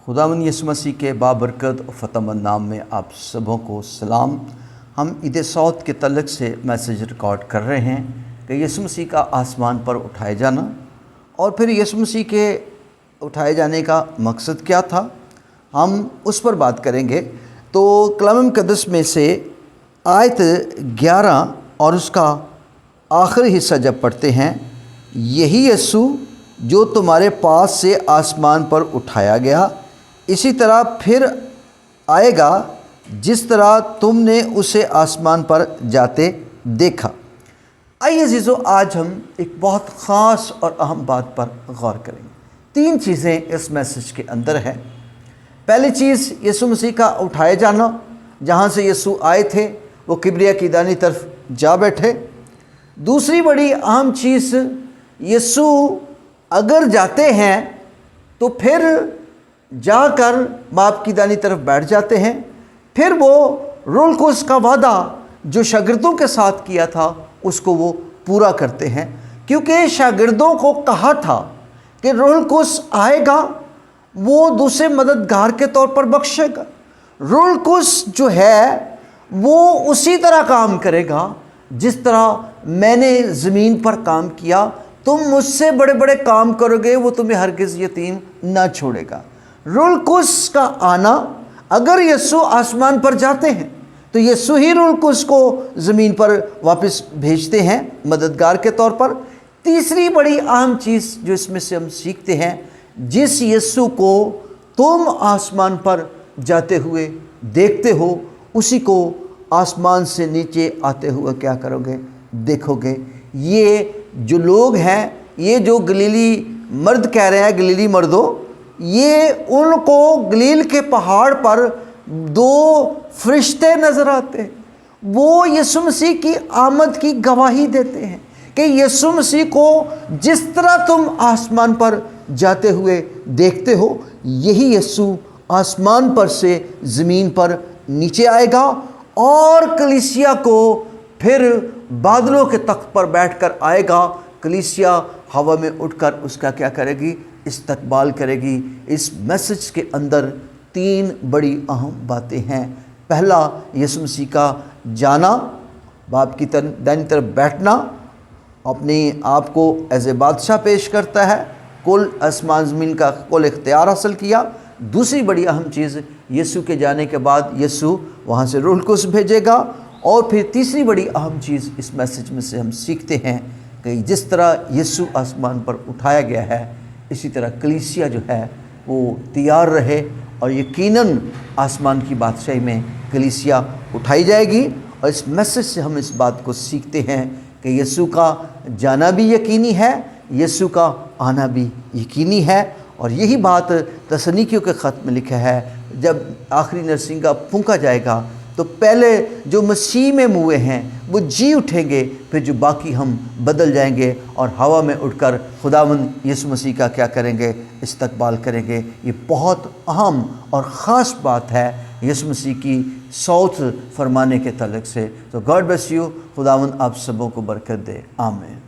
खुदावंद यीशु मसीह के बाबरकत और फ़तेहमंद नाम में आप सबों को सलाम। हम ईद सौत के तल्लुक़ से मैसेज रिकॉर्ड कर रहे हैं कि यीशु मसीह का आसमान पर उठाए जाना और फिर यीशु मसीह के उठाए जाने का मकसद क्या था, हम उस पर बात करेंगे। तो कलाम मुक़द्दस में से आयत 11 और उसका आखिरी हिस्सा जब पढ़ते हैं, यही यीशु जो तुम्हारे पास से आसमान पर उठाया गया इसी तरह फिर आएगा जिस तरह तुमने उसे आसमान पर जाते देखा। आइए अज़ीज़ों, आज हम एक बहुत ख़ास और अहम बात पर गौर करेंगे। 3 चीज़ें इस मैसेज के अंदर है। पहली चीज़ यीशु मसीह का उठाए जाना, जहाँ से यीशु आए थे वो किबरिया की दानी तरफ जा बैठे। दूसरी बड़ी अहम चीज़, यीशु अगर जाते हैं तो फिर जाकर बाप की दानी तरफ बैठ जाते हैं। फिर वो रूहुल कुद्स का वादा जो शागिर्दों के साथ किया था उसको वो पूरा करते हैं, क्योंकि शागिर्दों को कहा था कि रूहुल कुद्स आएगा, वो दूसरे मददगार के तौर पर बख्शेगा। रूहुल कुद्स जो है वो उसी तरह काम करेगा जिस तरह मैंने ज़मीन पर काम किया। तुम मुझसे बड़े बड़े काम करोगे, वो तुम्हें हरगिज़ यतीम ना छोड़ेगा। रूहुल कुद्स का आना, अगर यीशु आसमान पर जाते हैं तो यीशु ही रूहुल कुद्स को ज़मीन पर वापस भेजते हैं मददगार के तौर पर। तीसरी बड़ी अहम चीज़ जो इसमें से हम सीखते हैं, जिस यीशु को तुम आसमान पर जाते हुए देखते हो उसी को आसमान से नीचे आते हुए क्या करोगे, देखोगे। ये जो लोग हैं, ये जो गलीली मर्द कह रहे हैं, गलीली मर्दों, ये उनको गलील के पहाड़ पर 2 फरिश्ते नज़र आते हैं। वो यीशु मसीह की आमद की गवाही देते हैं कि यीशु मसीह को जिस तरह तुम आसमान पर जाते हुए देखते हो, यही यीशु आसमान पर से ज़मीन पर नीचे आएगा और कलीसिया को फिर बादलों के तख्त पर बैठकर आएगा। कलीसिया हवा में उठकर उसका क्या करेगी, इस्तकबाल करेगी। इस मैसेज के अंदर 3 बड़ी अहम बातें हैं। पहला, यीशु मसीह का जाना, बाप की दाहिनी तरफ बैठना, अपने आप को एज ए बादशाह पेश करता है, कुल आसमान ज़मीन का कुल इख्तियार हासिल किया। दूसरी बड़ी अहम चीज़, यीशु के जाने के बाद यीशु वहाँ से रूहुल कुद्स भेजेगा। और फिर तीसरी बड़ी अहम चीज़ इस मैसेज में से हम सीखते हैं कि जिस तरह यीशु आसमान पर उठाया गया है, इसी तरह कलीसिया जो है वो तैयार रहे और यकीनन आसमान की बादशाही में कलीसिया उठाई जाएगी। और इस मैसेज से हम इस बात को सीखते हैं कि यीशु का जाना भी यकीनी है, यीशु का आना भी यकीनी है। और यही बात तसनीकियों के ख़त में लिखा है, जब आखिरी नरसिंगा फूंका जाएगा तो पहले जो मसीह में मुए हैं वो जी उठेंगे, फिर जो बाकी हम बदल जाएंगे और हवा में उड़कर खुदावंद यीशु मसीह का क्या करेंगे, इस्तकबाल करेंगे। ये बहुत अहम और ख़ास बात है यीशु मसीह की सौत फरमाने के तल्लुक़ से। तो गॉड ब्लेस यू। खुदावंद आप सबों को बरकत दे। आमीन।